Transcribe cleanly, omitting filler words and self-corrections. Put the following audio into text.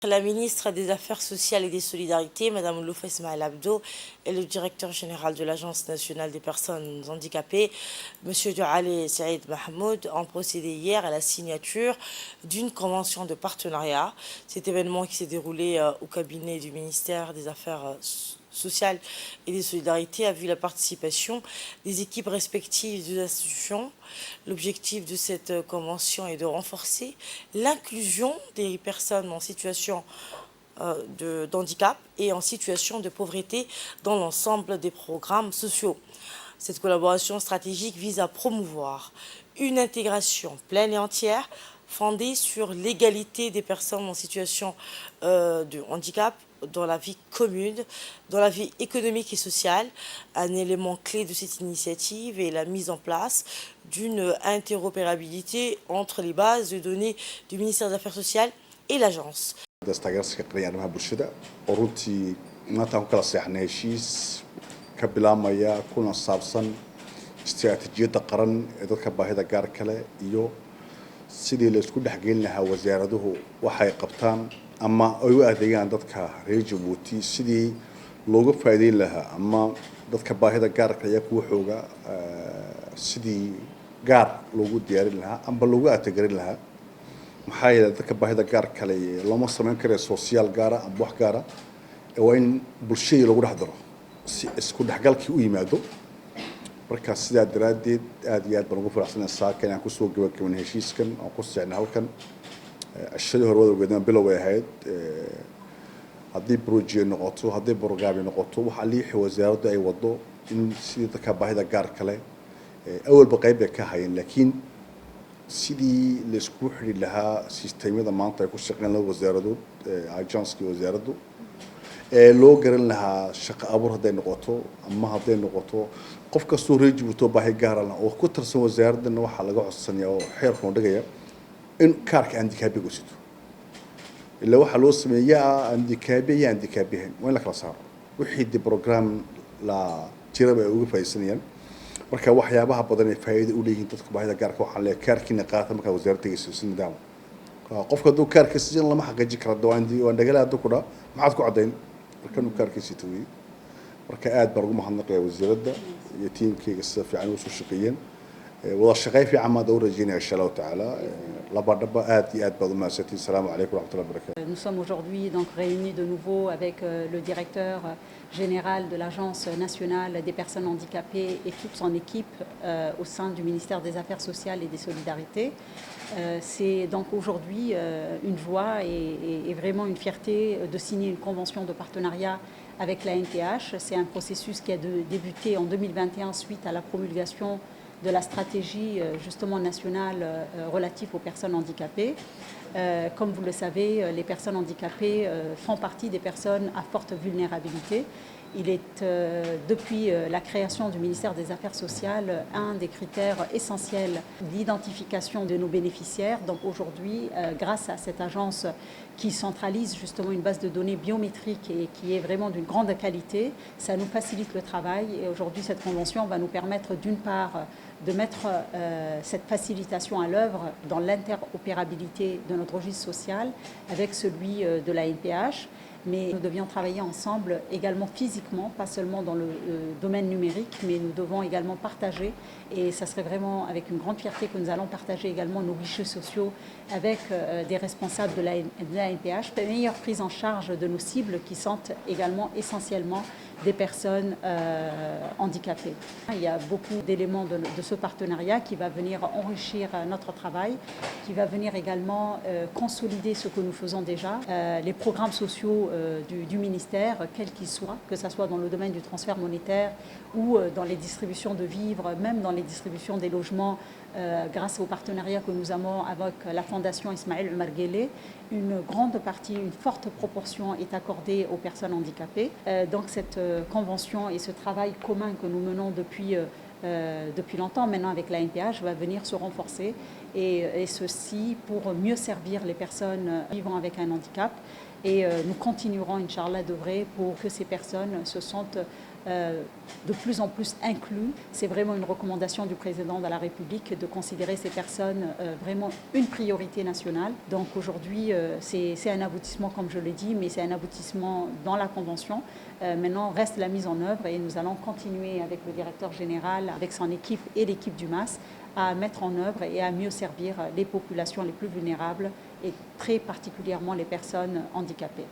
La ministre des Affaires sociales et des Solidarités, Mme Loufa Ismaël Abdo, et le directeur général de l'Agence nationale des personnes handicapées, M. Douali Saïd Mahmoud, ont procédé hier à la signature d'une convention de partenariat. Cet événement qui s'est déroulé au cabinet du ministère des Affaires sociales et des solidarités a vu la participation des équipes respectives des institutions. L'objectif de cette convention est de renforcer l'inclusion des personnes en situation d'handicap et en situation de pauvreté dans l'ensemble des programmes sociaux. Cette collaboration stratégique vise à promouvoir une intégration pleine et entière fondée sur l'égalité des personnes en situation de handicap dans la vie commune, dans la vie économique et sociale. Un élément clé de cette initiative est la mise en place d'une interopérabilité entre les bases de données du ministère des Affaires sociales et l'agence. taageerka qaran arrimaha bulshada oo runtii maanta aan ku kala seexnay heshiis ka bilaabmaya kuna saabsan istiraatiijiyadda qaran ee dadka baahida gaar kale iyo sidii la isku dhexgelin lahaa wasaaraduhu waxay qabtaan ama ay u adeegaan dadka reer Jabuuti sidii looga faa'iideyn lahaa ama dadka baahida gaar kale iyo kuwa xooga sidii gaar loogu diyaarin lahaa ama loogu adeeggarin lahaa maxay dadka baahida gaar kale lama sameyn karo social gaara ama wax gaara waa in bulshada lagu dhex daro si isku dhexgalkii u yimaado marka sidaa daraadeed aad iyo aad baan ugu faraxsanahay saaka inaan kusoo gabagabeyn heshiiskan oo ku socon halkan ashada horwada ugeedna bilow ay ahayd haddii project noqoto haddii program noqoto waxa liixi wasaaraddu ay wado in sidii dadka baahida gaar kale awalba qayb ay ka hayeen laakiin sidii la isku xiri lahaa sistemada maanta ay ku shaqeyn lahaa wasaaraddu agency wasaaraddu loo garan lahaa shaqo abuur haday noqoto ama haday noqoto qof kastoo reer Jabuuti baahi gaar ah oo ku tirsan wasaaraddan waxa laga codsanayaa oo xeerku dhigaya in kaarka handicap-igu sito ilaa waxa loo sameeyaa handicap-ihin waa in la kala saaro wixii di program la jiraba ay uga faa'iideysanayaan marka waxyaabaha badan ee faa'iido u leeyihiin dadka baahida gaarka waxaan leeyahay kaarkiina qaata marka wasaaradda ay soo nidaam qofka hadduu kaarka siin lama xaqiijin karo waan dhagalaha hadduu ku dhaa maxaad ku caddayn marka inuu kaarkiisa tawiyey marka aad baan ugu mahadnaqayaa wasaaradda iyo tiimkayga sida fiican u soo shaqeeyeen wada shaqeyn fiican maad u rajaynaya insha Allah taala labadaba aad iyo aad baad u mahadsantiin assalamu alaykum wa rahmatullahi wa barakatuh. Nous sommes aujourd'hui donc réunis de nouveau avec le directeur général de l'Agence nationale des personnes handicapées et toute son équipe au sein du ministère des Affaires sociales et des Solidarités. C'est donc aujourd'hui une joie et vraiment une fierté de signer une convention de partenariat avec la NTH. C'est un processus qui a débuté en 2021 suite à la promulgation de la stratégie justement nationale relative aux personnes handicapées. Comme vous le savez, les personnes handicapées font partie des personnes à forte vulnérabilité. Il est, depuis la création du ministère des Affaires sociales, un des critères essentiels d'identification de nos bénéficiaires. Donc aujourd'hui, grâce à cette agence qui centralise justement une base de données biométrique et qui est vraiment d'une grande qualité, ça nous facilite le travail. Et aujourd'hui, cette convention va nous permettre d'une part de mettre cette facilitation à l'œuvre dans l'interopérabilité de notre registre social avec celui de la NPH. Mais nous devions travailler ensemble également physiquement, pas seulement dans le domaine numérique, mais nous devons également partager, et ça serait vraiment avec une grande fierté que nous allons partager également nos guichets sociaux avec des responsables de la NPH, meilleure prise en charge de nos cibles qui sont également essentiellement des personnes handicapées. Il y a beaucoup d'éléments de ce partenariat qui va venir enrichir notre travail, qui va venir également consolider ce que nous faisons déjà. Les programmes sociaux du ministère, quels qu'ils soient, que ce soit dans le domaine du transfert monétaire ou dans les distributions de vivres, même dans les distributions des logements, grâce au partenariat que nous avons avec la Fondation Ismaël Omar Guelleh, une grande partie, une forte proportion est accordée aux personnes handicapées. Donc cette convention et ce travail commun que nous menons depuis longtemps maintenant avec la NPH va venir se renforcer et ceci pour mieux servir les personnes vivant avec un handicap. Et nous continuerons, Inch'Allah, d'œuvrer pour que ces personnes se sentent de plus en plus inclus. C'est vraiment une recommandation du président de la République de considérer ces personnes vraiment une priorité nationale. Donc aujourd'hui, c'est un aboutissement, comme je l'ai dit, mais c'est un aboutissement dans la Convention. Maintenant, reste la mise en œuvre et nous allons continuer avec le directeur général, avec son équipe et l'équipe du MAS, à mettre en œuvre et à mieux servir les populations les plus vulnérables et très particulièrement les personnes handicapées.